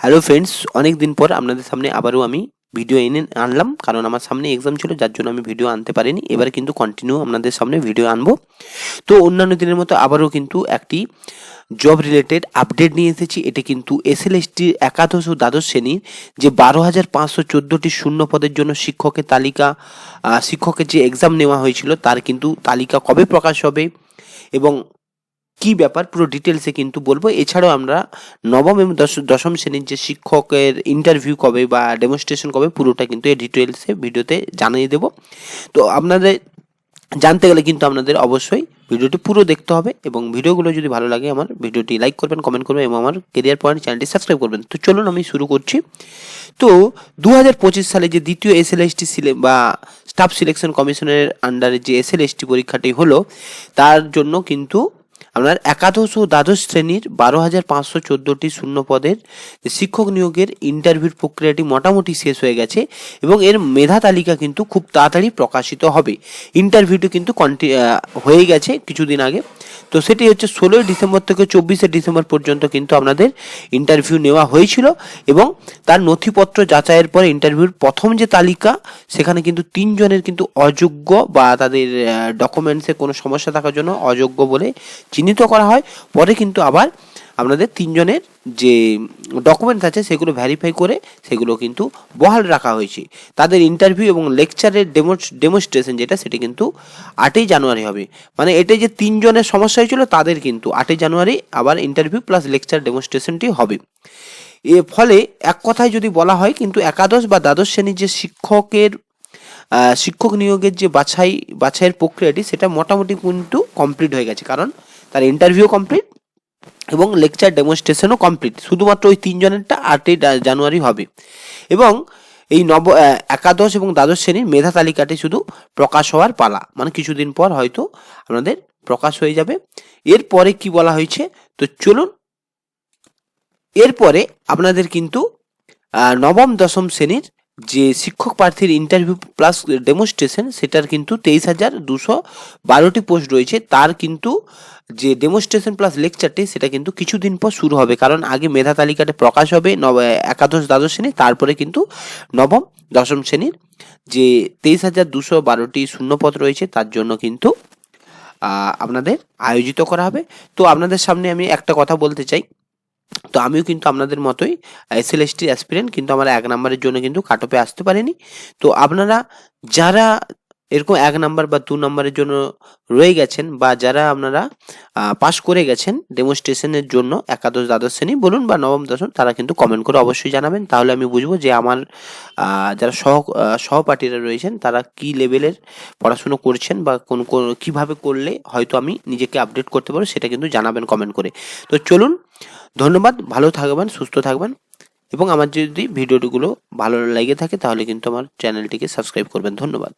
Hello friends, অনেক দিন পর আপনাদের সামনে আবারও আমি ভিডিও এনে আনলাম, কারণ আমার সামনে এক্সাম ছিল, যার জন্য আমি ভিডিও আনতে পারিনি। এবার কিন্তু কন্টিনিউ আপনাদের সামনে ভিডিও আনবো। তো অন্যান্য দিনের মতো আবারও কিন্তু একটি জব রিলেটেড আপডেট নিয়ে এসেছি। এটা কিন্তু এসএলএসটি একাদশ ও দ্বাদশ শ্রেণীর যে 12,514টি শূন্য পদের জন্য শিক্ষকের তালিকা, শিক্ষকের যে এক্সাম নেওয়া হয়েছিল তার কিন্তু তালিকা কবে প্রকাশ হবে এবং কি ব্যাপার পুরো ডিটেলসে কিন্তু বলবো। এছাড়াও আমরা নবম এবং দশম শ্রেণীর যে শিক্ষকের ইন্টারভিউ কবে বা ডেমনস্ট্রেশন কবে পুরোটা কিন্তু এই ডিটেলসে ভিডিওতে জানিয়ে দেব। তো আপনাদের জানতে গেলে কিন্তু আপনাদের অবশ্যই ভিডিওটি পুরো দেখতে হবে এবং ভিডিওগুলো যদি ভালো লাগে আমার ভিডিওটি লাইক করবেন, কমেন্ট করবেন এবং আমার কেরিয়ার পয়েন্ট চ্যানেলটি সাবস্ক্রাইব করবেন। তো চলুন আমি শুরু করছি। তো 2025 সালে যে দ্বিতীয় এসএলএসটি বা স্টাফ সিলেকশন কমিশনের আন্ডারে যে এসএলএসটি পরীক্ষাটি হলো, তার জন্য কিন্তু আপনার একাদশ ও দ্বাদশ শ্রেণীর 12,514টি শূন্য পদের শিক্ষক নিয়োগের ইন্টারভিউর প্রক্রিয়াটি মোটামুটি শেষ হয়ে গেছে এবং এর মেধা তালিকা কিন্তু খুব তাড়াতাড়ি প্রকাশিত হবে। ইন্টারভিউটি কিন্তু হয়ে গেছে কিছুদিন আগে। তো সেটি হচ্ছে 16 ডিসেম্বর থেকে 24 ডিসেম্বর পর্যন্ত কিন্তু আপনাদের ইন্টারভিউ নেওয়া হয়েছিল এবং তার নথিপত্র যাচাইয়ের পরে ইন্টারভিউর প্রথম যে তালিকা, সেখানে কিন্তু 3 জনের কিন্তু অযোগ্য বা তাদের ডকুমেন্টসে কোনো সমস্যা থাকার জন্য অযোগ্য বলে চিহ্নিত করা হয়। পরে কিন্তু আবার আপনাদের 3 জনের যে ডকুমেন্টস আছে সেগুলো ভেরিফাই করে সেগুলো কিন্তু বহাল রাখা হয়েছে। তাদের ইন্টারভিউ এবং লেকচারের ডেমনস্ট্রেশন যেটা, সেটা কিন্তু 8ই জানুয়ারি হবে। মানে এটাই যে 3 জনের সমস্যা হয়েছিল তাদের কিন্তু 8ই জানুয়ারি আবার ইন্টারভিউ প্লাস লেকচার ডেমনস্ট্রেশনটি হবে। এর ফলে এক কথায় যদি বলা হয়, কিন্তু একাদশ বা দ্বাদশ শ্রেণীর যে শিক্ষক নিয়োগের যে বাছাইয়ের প্রক্রিয়াটি, সেটা মোটামুটি কিন্তু কমপ্লিট হয়ে গেছে, কারণ তার ইন্টারভিউ কমপ্লিট এবং লেকচার ডেমনস্ট্রেশনও কমপ্লিট। শুধুমাত্র ওই 3 জনেরটা 8ই জানুয়ারি হবে এবং এই একাদশ এবং দ্বাদশ শ্রেণীর মেধা তালিকাটি শুধু প্রকাশ হওয়ার পালা, মানে কিছুদিন পর হয়তো আপনাদের প্রকাশ হয়ে যাবে। এরপরে কি বলা হয়েছে, তো চলুন। এরপরে আপনাদের কিন্তু নবম দশম শ্রেণীর যে শিক্ষক প্রার্থীর ইন্টারভিউ প্লাস ডেমনস্ট্রেশন, সেটার কিন্তু 23,212টি পোস্ট রয়েছে। তার কিন্তু যে ডেমনস্ট্রেশন প্লাস লেকচারটি, সেটা কিন্তু কিছুদিন পর শুরু হবে, কারণ আগে মেধা তালিকাটা প্রকাশ হবে একাদশ দ্বাদশ শ্রেণী, তারপরে কিন্তু নবম দশম শ্রেণীর যে 23,212টি শূন্যপদ রয়েছে তার জন্য কিন্তু আপনাদের আয়োজিত করা হবে। তো আপনাদের সামনে আমি একটা কথা বলতে চাই, তো আমিও কিন্তু আপনাদের মতোই এসএলএসটি অ্যাসপিরেন্ট, কিন্তু আমার 1 নম্বরের জন্য কিন্তু কাট অফে আসতে পারেনি। তো আপনারা যারা এরকম 1 নম্বর বা 2 নম্বরের জন্য রয়ে গেছেন বা যারা আপনারা পাস করে গেছেন ডেমনস্ট্রেশনের জন্য একাদশ দ্বাদশ শ্রেণী বলুন বা নবম দশম, তারা কিন্তু কমেন্ট করে অবশ্যই জানাবেন। তাহলে আমি বুঝবো যে আমার যারা সহপাঠীরা রয়েছেন তারা কি লেভেলের পড়াশুনো করছেন বা কোন কিভাবে করলে হয়তো আমি নিজেকে আপডেট করতে পারবো, সেটা কিন্তু জানাবেন কমেন্ট করে। তো চলুন, ধন্যবাদ, ভালো থাকবেন, সুস্থ থাকবেন এবং আমার যদি ভিডিওগুলো ভালো লেগে থাকে তাহলে কিন্তু আমার চ্যানেলটিকে সাবস্ক্রাইব করবেন। ধন্যবাদ।